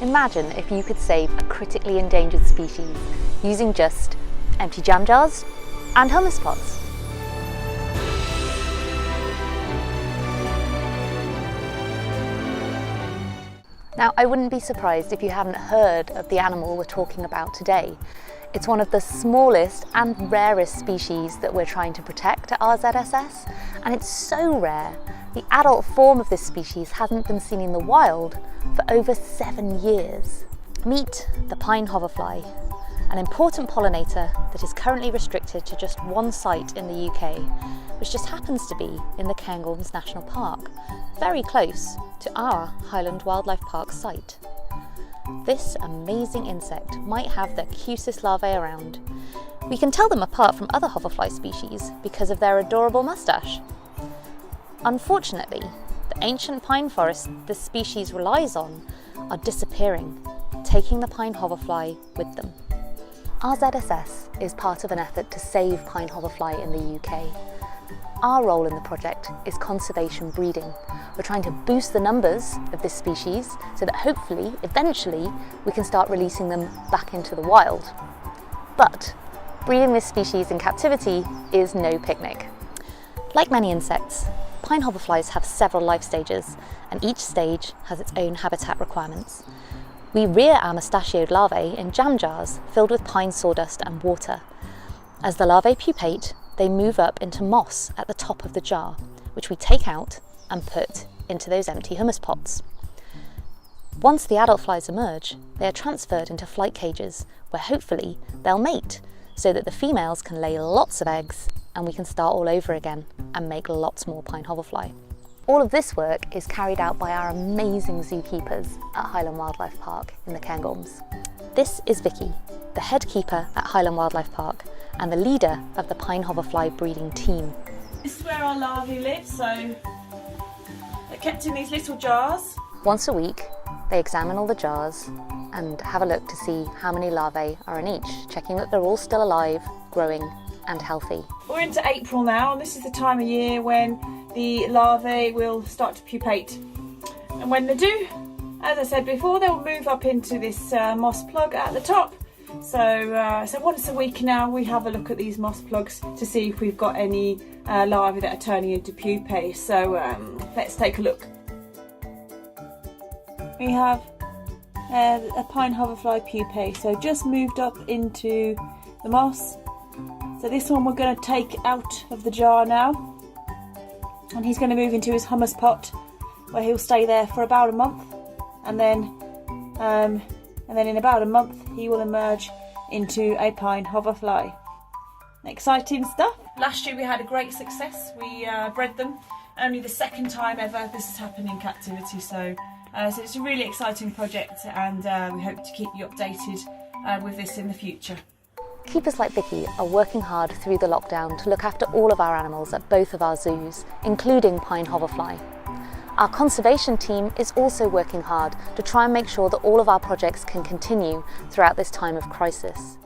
Imagine if you could save a critically endangered species using just empty jam jars and hummus pots. Now, I wouldn't be surprised if you haven't heard of the animal we're talking about today. It's one of the smallest and rarest species that we're trying to protect at RZSS, and it's so rare, the adult form of this species hasn't been seen in the wild for over 7 years. Meet the pine hoverfly, an important pollinator that is currently restricted to just one site in the UK, which just happens to be in the Cairngorms National Park, very close to our Highland Wildlife Park site. This amazing insect might have the cutest larvae around. We can tell them apart from other hoverfly species because of their adorable moustache. Unfortunately, the ancient pine forests this species relies on are disappearing, taking the pine hoverfly with them. RZSS is part of an effort to save pine hoverfly in the UK. Our role in the project is conservation breeding. We're trying to boost the numbers of this species so that hopefully, eventually, we can start releasing them back into the wild. But breeding this species in captivity is no picnic. Like many insects, pine hoverflies have several life stages, and each stage has its own habitat requirements. We rear our mustachioed larvae in jam jars filled with pine sawdust and water. As the larvae pupate, they move up into moss at the top of the jar, which we take out and put into those empty hummus pots. Once the adult flies emerge, they are transferred into flight cages where hopefully they'll mate so that the females can lay lots of eggs and we can start all over again and make lots more pine hoverfly. All of this work is carried out by our amazing zookeepers at Highland Wildlife Park in the Cairngorms. This is Vicky, the head keeper at Highland Wildlife Park and the leader of the pine hoverfly breeding team. This is where our larvae live, so they're kept in these little jars. Once a week, they examine all the jars and have a look to see how many larvae are in each, checking that they're all still alive, growing and healthy. We're into April now, and this is the time of year when the larvae will start to pupate. And when they do, as I said before, they'll move up into this moss plug at the top. So once a week now we have a look at these moss plugs to see if we've got any larvae that are turning into pupae. So let's take a look. We have a pine hoverfly pupae, so just moved up into the moss. So this one we're going to take out of the jar now, and he's going to move into his hummus pot where he'll stay there for about a month, and then in about a month he will emerge into a pine hoverfly. Exciting stuff. Last year we had a great success. We bred them. Only the second time ever this has happened in captivity, so it's a really exciting project, and we hope to keep you updated with this in the future. Keepers like Vicky are working hard through the lockdown to look after all of our animals at both of our zoos, including pine hoverfly. Our conservation team is also working hard to try and make sure that all of our projects can continue throughout this time of crisis.